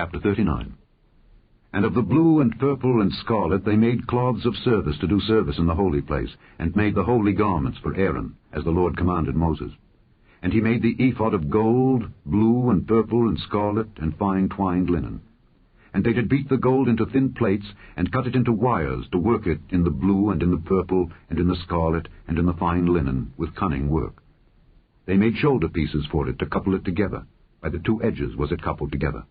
Chapter 39. And of the blue and purple and scarlet they made cloths of service to do service in the holy place, and made the holy garments for Aaron, as the Lord commanded Moses. And he made the ephod of gold, blue and purple and scarlet, and fine twined linen. And they did beat the gold into thin plates, and cut it into wires, to work it in the blue and in the purple, and in the scarlet, and in the fine linen, with cunning work. They made shoulder pieces for it, to couple it together. By the two edges was it coupled together.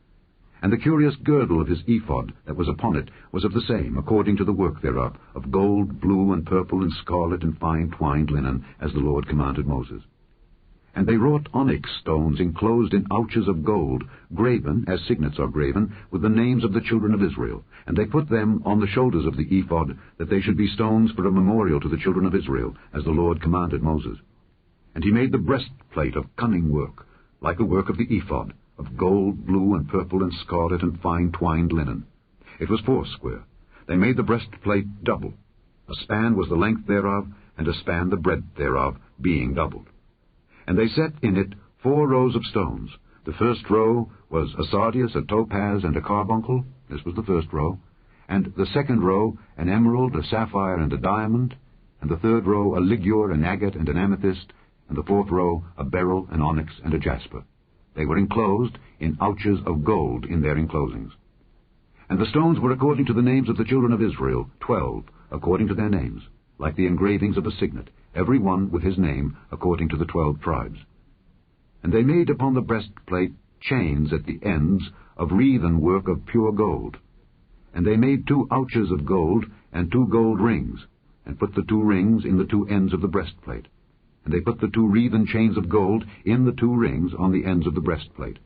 And the curious girdle of his ephod that was upon it was of the same, according to the work thereof, of gold, blue, and purple, and scarlet, and fine twined linen, as the Lord commanded Moses. And they wrought onyx stones enclosed in ouches of gold, graven, as signets are graven, with the names of the children of Israel. And they put them on the shoulders of the ephod, that they should be stones for a memorial to the children of Israel, as the Lord commanded Moses. And he made the breastplate of cunning work, like the work of the ephod, of gold, blue, and purple, and scarlet, and fine twined linen. It was foursquare. They made the breastplate double. A span was the length thereof, and a span the breadth thereof, being doubled. And they set in it 4 rows of stones. The first row was a sardius, a topaz, and a carbuncle. This was the first row. And the second row, an emerald, a sapphire, and a diamond. And the third row, a ligure, an agate, and an amethyst. And the fourth row, a beryl, an onyx, and a jasper. They were enclosed in ouches of gold in their enclosings. And the stones were according to the names of the children of Israel, 12, according to their names, like the engravings of a signet, every one with his name, according to the 12 tribes. And they made upon the breastplate chains at the ends of wreathen work of pure gold. And they made 2 ouches of gold, and 2 gold rings, and put the 2 rings in the 2 ends of the breastplate. And they put the 2 wreathen chains of gold in the 2 rings on the ends of the breastplate.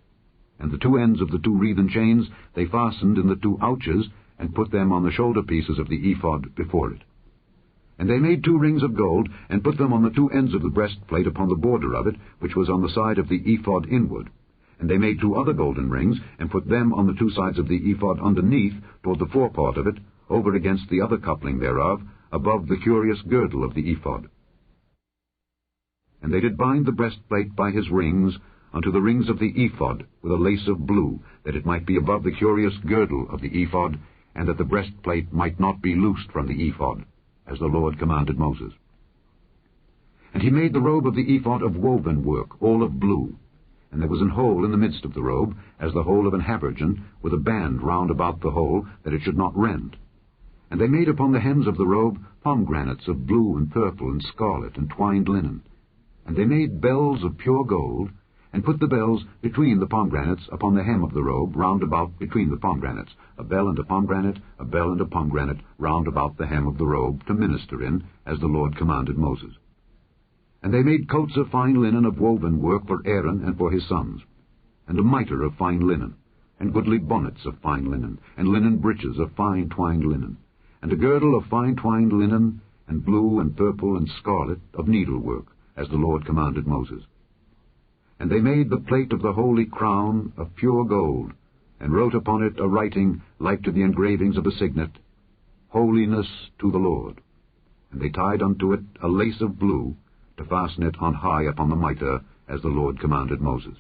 And the 2 ends of the 2 wreathen chains they fastened in the 2 ouches, and put them on the shoulder pieces of the ephod before it. And they made 2 rings of gold, and put them on the 2 ends of the breastplate upon the border of it, which was on the side of the ephod inward. And they made 2 other golden rings, and put them on the 2 sides of the ephod underneath, toward the forepart of it, over against the other coupling thereof, above the curious girdle of the ephod. And they did bind the breastplate by his rings unto the rings of the ephod with a lace of blue, that it might be above the curious girdle of the ephod, and that the breastplate might not be loosed from the ephod, as the Lord commanded Moses. And he made the robe of the ephod of woven work, all of blue. And there was an hole in the midst of the robe, as the hole of an habergeon, with a band round about the hole, that it should not rend. And they made upon the hems of the robe pomegranates of blue and purple and scarlet and twined linen. And they made bells of pure gold, and put the bells between the pomegranates upon the hem of the robe, round about between the pomegranates, a bell and a pomegranate, a bell and a pomegranate, round about the hem of the robe, to minister in, as the Lord commanded Moses. And they made coats of fine linen of woven work for Aaron and for his sons, and a mitre of fine linen, and goodly bonnets of fine linen, and linen breeches of fine twined linen, and a girdle of fine twined linen, and blue and purple and scarlet of needlework, as the Lord commanded Moses. And they made the plate of the holy crown of pure gold, and wrote upon it a writing like to the engravings of a signet, Holiness to the Lord. And they tied unto it a lace of blue, to fasten it on high upon the mitre, as the Lord commanded Moses.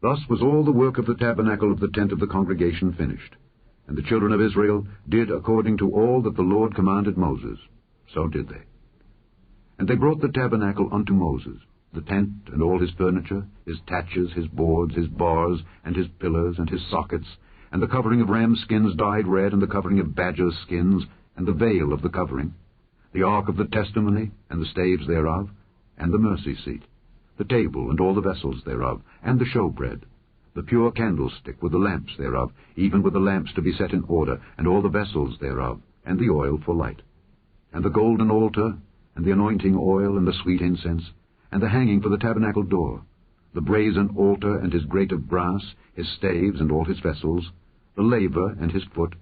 Thus was all the work of the tabernacle of the tent of the congregation finished. And the children of Israel did according to all that the Lord commanded Moses. So did they. And they brought the tabernacle unto Moses, the tent and all his furniture, his taches, his boards, his bars, and his pillars, and his sockets, and the covering of ram skins dyed red, and the covering of badger skins, and the veil of the covering, the ark of the testimony, and the staves thereof, and the mercy seat, the table and all the vessels thereof, and the showbread, the pure candlestick with the lamps thereof, even with the lamps to be set in order, and all the vessels thereof, and the oil for light, and the golden altar, and the anointing oil, and the sweet incense, and the hanging for the tabernacle door, the brazen altar and his grate of brass, his staves and all his vessels, the laver and his foot,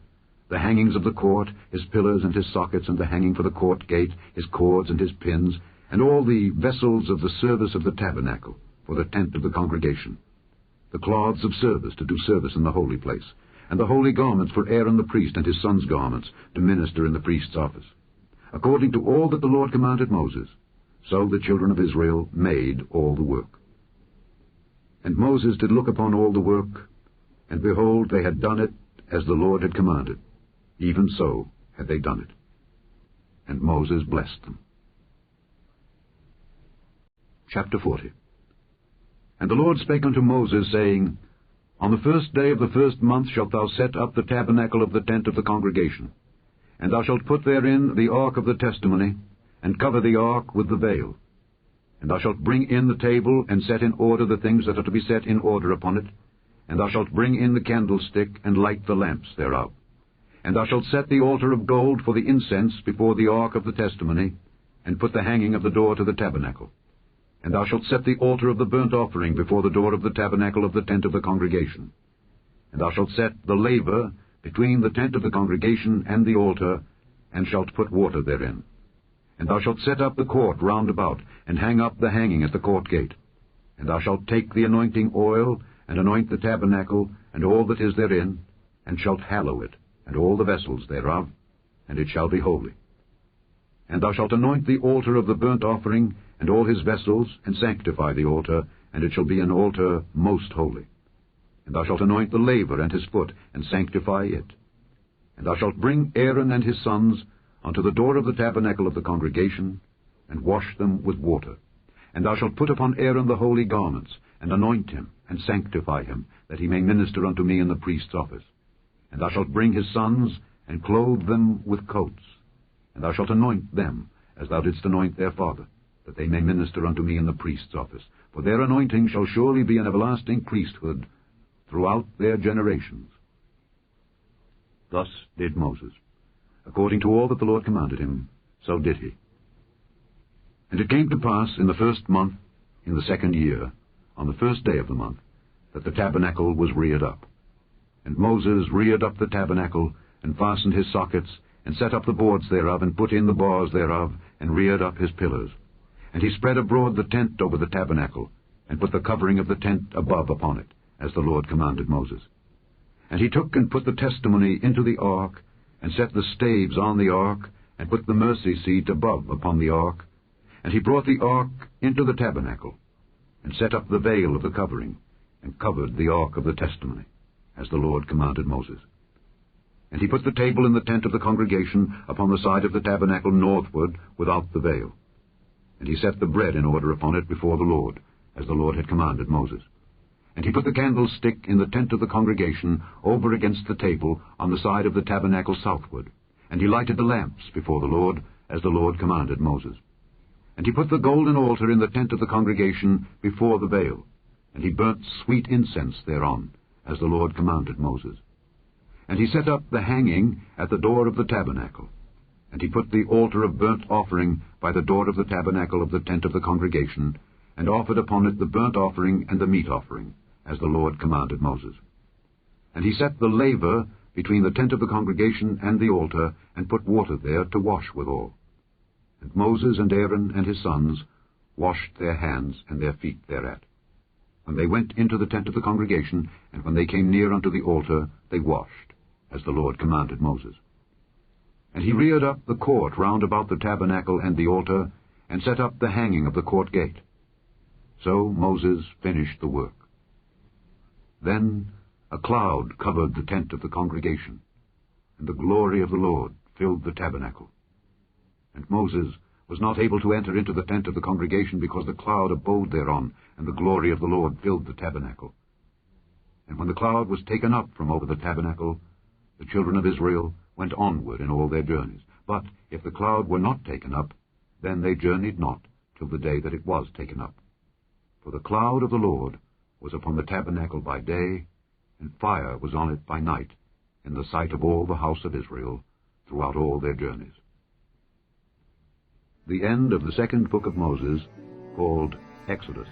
the hangings of the court, his pillars and his sockets, and the hanging for the court gate, his cords and his pins, and all the vessels of the service of the tabernacle, for the tent of the congregation, the cloths of service to do service in the holy place, and the holy garments for Aaron the priest and his sons' garments to minister in the priest's office, according to all that the Lord commanded Moses. So the children of Israel made all the work. And Moses did look upon all the work, And behold, they had done it as the Lord had commanded. Even so had they done it. And Moses blessed them. Chapter 40. And the Lord spake unto Moses, saying, On the first day of the first month shalt thou set up the tabernacle of the tent of the congregation. And thou shalt put therein the ark of the testimony, and cover the ark with the veil. And thou shalt bring in the table, and set in order the things that are to be set in order upon it. And thou shalt bring in the candlestick, and light the lamps thereof. And thou shalt set the altar of gold for the incense before the ark of the testimony, and put the hanging of the door to the tabernacle. And thou shalt set the altar of the burnt offering before the door of the tabernacle of the tent of the congregation. And thou shalt set the laver between the tent of the congregation and the altar, and shalt put water therein. And thou shalt set up the court round about, and hang up the hanging at the court gate. And thou shalt take the anointing oil, and anoint the tabernacle, and all that is therein, and shalt hallow it, and all the vessels thereof, and it shall be holy. And thou shalt anoint the altar of the burnt offering, and all his vessels, and sanctify the altar, and it shall be an altar most holy. And thou shalt anoint the laver and his foot, and sanctify it. And thou shalt bring Aaron and his sons unto the door of the tabernacle of the congregation, and wash them with water. And thou shalt put upon Aaron the holy garments, and anoint him, and sanctify him, that he may minister unto me in the priest's office. And thou shalt bring his sons, and clothe them with coats. And thou shalt anoint them, as thou didst anoint their father, that they may minister unto me in the priest's office. For their anointing shall surely be an everlasting priesthood throughout their generations. Thus did Moses. According to all that the Lord commanded him, so did he. And it came to pass in the first month, in the second year, on the first day of the month, that the tabernacle was reared up. And Moses reared up the tabernacle, and fastened his sockets, and set up the boards thereof, and put in the bars thereof, and reared up his pillars. And he spread abroad the tent over the tabernacle, and put the covering of the tent above upon it, as the Lord commanded Moses. And he took and put the testimony into the ark, and set the staves on the ark, and put the mercy seat above upon the ark. And he brought the ark into the tabernacle, and set up the veil of the covering, and covered the ark of the testimony, as the Lord commanded Moses. And he put the table in the tent of the congregation upon the side of the tabernacle northward, without the veil. And he set the bread in order upon it before the Lord, as the Lord had commanded Moses. And he put the candlestick in the tent of the congregation over against the table on the side of the tabernacle southward. And he lighted the lamps before the Lord, as the Lord commanded Moses. And he put the golden altar in the tent of the congregation before the veil. And he burnt sweet incense thereon, as the Lord commanded Moses. And he set up the hanging at the door of the tabernacle. And he put the altar of burnt offering by the door of the tabernacle of the tent of the congregation, and offered upon it the burnt offering and the meat offering, as the Lord commanded Moses. And he set the laver between the tent of the congregation and the altar, and put water there to wash withal. And Moses and Aaron and his sons washed their hands and their feet thereat. When they went into the tent of the congregation, and when they came near unto the altar, they washed, as the Lord commanded Moses. And he reared up the court round about the tabernacle and the altar, and set up the hanging of the court gate. So Moses finished the work. Then a cloud covered the tent of the congregation, and the glory of the Lord filled the tabernacle. And Moses was not able to enter into the tent of the congregation, because the cloud abode thereon, and the glory of the Lord filled the tabernacle. And when the cloud was taken up from over the tabernacle, the children of Israel went onward in all their journeys. But if the cloud were not taken up, then they journeyed not till the day that it was taken up. For the cloud of the Lord was upon the tabernacle by day, and fire was on it by night, in the sight of all the house of Israel, throughout all their journeys. The end of the second book of Moses, called Exodus.